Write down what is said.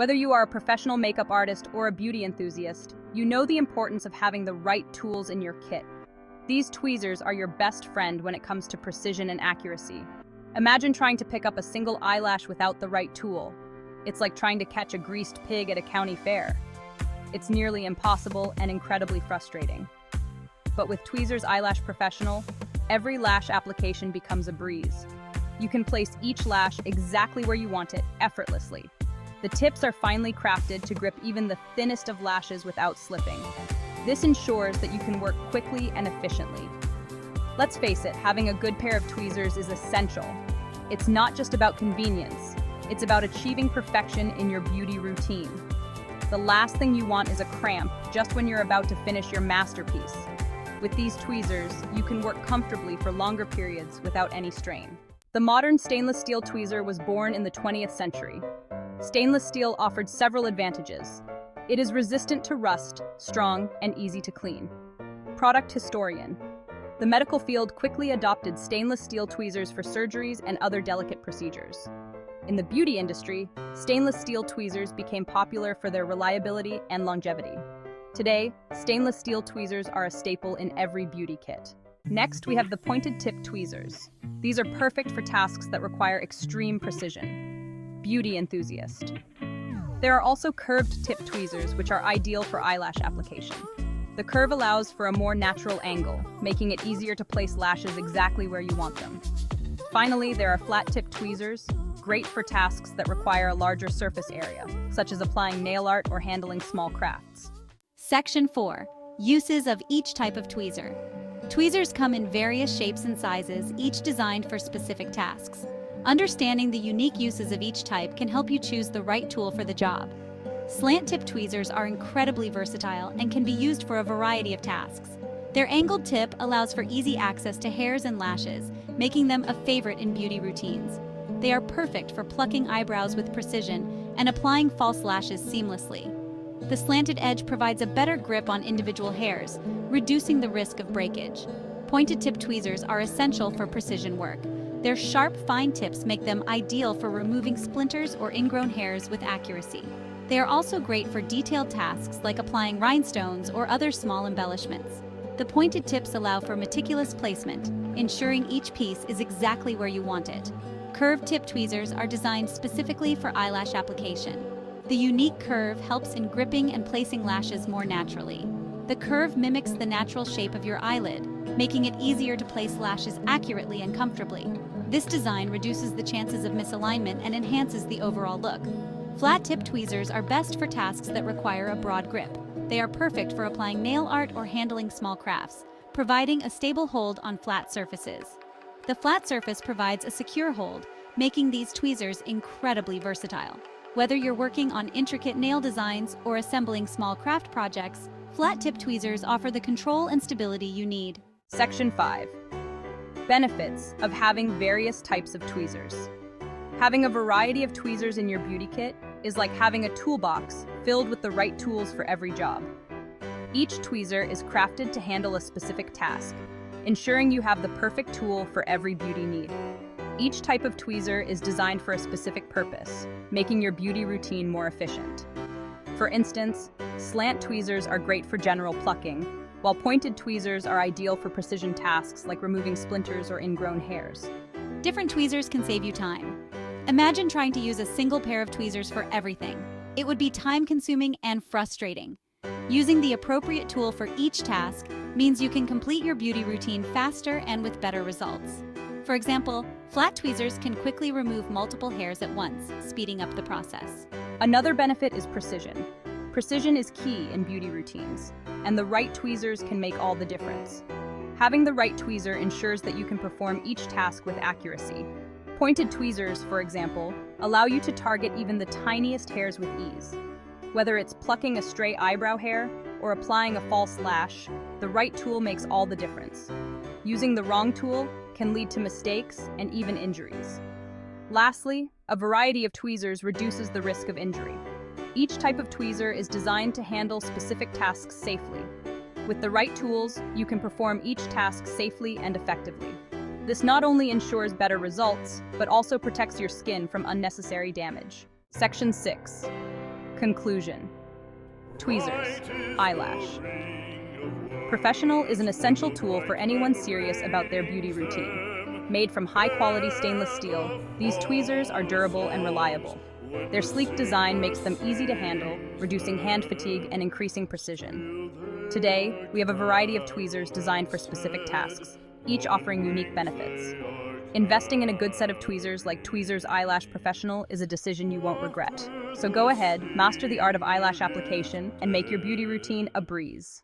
Whether you are a professional makeup artist or a beauty enthusiast, you know the importance of having the right tools in your kit. These tweezers are your best friend when it comes to precision and accuracy. Imagine trying to pick up a single eyelash without the right tool. It's like trying to catch a greased pig at a county fair. It's nearly impossible and incredibly frustrating. But with Tweezers Eyelash Professional, every lash application becomes a breeze. You can place each lash exactly where you want it, effortlessly. The tips are finely crafted to grip even the thinnest of lashes without slipping. This ensures that you can work quickly and efficiently. Let's face it, having a good pair of tweezers is essential. It's not just about convenience, it's about achieving perfection in your beauty routine. The last thing you want is a cramp just when you're about to finish your masterpiece. With these tweezers, you can work comfortably for longer periods without any strain. The modern stainless steel tweezer was born in the 20th century. Stainless steel offered several advantages. It is resistant to rust, strong, and easy to clean. Product historian. The medical field quickly adopted stainless steel tweezers for surgeries and other delicate procedures. In the beauty industry, stainless steel tweezers became popular for their reliability and longevity. Today, stainless steel tweezers are a staple in every beauty kit. Next, we have the pointed tip tweezers. These are perfect for tasks that require extreme precision. Beauty enthusiast. There are also curved tip tweezers, which are ideal for eyelash application. The curve allows for a more natural angle, making it easier to place lashes exactly where you want them. Finally, there are flat tip tweezers, great for tasks that require a larger surface area, such as applying nail art or handling small crafts. Section 4. Uses of each type of tweezer. Tweezers come in various shapes and sizes, each designed for specific tasks. Understanding the unique uses of each type can help you choose the right tool for the job. Slant-tip tweezers are incredibly versatile and can be used for a variety of tasks. Their angled tip allows for easy access to hairs and lashes, making them a favorite in beauty routines. They are perfect for plucking eyebrows with precision and applying false lashes seamlessly. The slanted edge provides a better grip on individual hairs, reducing the risk of breakage. Pointed tip tweezers are essential for precision work. Their sharp, fine tips make them ideal for removing splinters or ingrown hairs with accuracy. They are also great for detailed tasks like applying rhinestones or other small embellishments. The pointed tips allow for meticulous placement, ensuring each piece is exactly where you want it. Curved tip tweezers are designed specifically for eyelash application. The unique curve helps in gripping and placing lashes more naturally. The curve mimics the natural shape of your eyelid, making it easier to place lashes accurately and comfortably. This design reduces the chances of misalignment and enhances the overall look. Flat tip tweezers are best for tasks that require a broad grip. They are perfect for applying nail art or handling small crafts, providing a stable hold on flat surfaces. The flat surface provides a secure hold, making these tweezers incredibly versatile. Whether you're working on intricate nail designs or assembling small craft projects, flat tip tweezers offer the control and stability you need. Section 5. Benefits of having various types of tweezers. Having a variety of tweezers in your beauty kit is like having a toolbox filled with the right tools for every job. Each tweezer is crafted to handle a specific task, ensuring you have the perfect tool for every beauty need. Each type of tweezer is designed for a specific purpose, making your beauty routine more efficient. For instance, slant tweezers are great for general plucking, while pointed tweezers are ideal for precision tasks like removing splinters or ingrown hairs. Different tweezers can save you time. Imagine trying to use a single pair of tweezers for everything. It would be time-consuming and frustrating. Using the appropriate tool for each task means you can complete your beauty routine faster and with better results. For example, flat tweezers can quickly remove multiple hairs at once, speeding up the process. Another benefit is precision. Precision is key in beauty routines, and the right tweezers can make all the difference. Having the right tweezer ensures that you can perform each task with accuracy. Pointed tweezers, for example, allow you to target even the tiniest hairs with ease. Whether it's plucking a stray eyebrow hair or applying a false lash, the right tool makes all the difference. Using the wrong tool can lead to mistakes and even injuries. Lastly, a variety of tweezers reduces the risk of injury. Each type of tweezer is designed to handle specific tasks safely. With the right tools, you can perform each task safely and effectively. This not only ensures better results, but also protects your skin from unnecessary damage. Section 6. Conclusion. Tweezers, eyelash. Professional is an essential tool for anyone serious about their beauty routine. Made from high-quality stainless steel, these tweezers are durable and reliable. Their sleek design makes them easy to handle, reducing hand fatigue and increasing precision. Today, we have a variety of tweezers designed for specific tasks, each offering unique benefits. Investing in a good set of tweezers like Tweezers Eyelash Professional is a decision you won't regret. So go ahead, master the art of eyelash application, and make your beauty routine a breeze.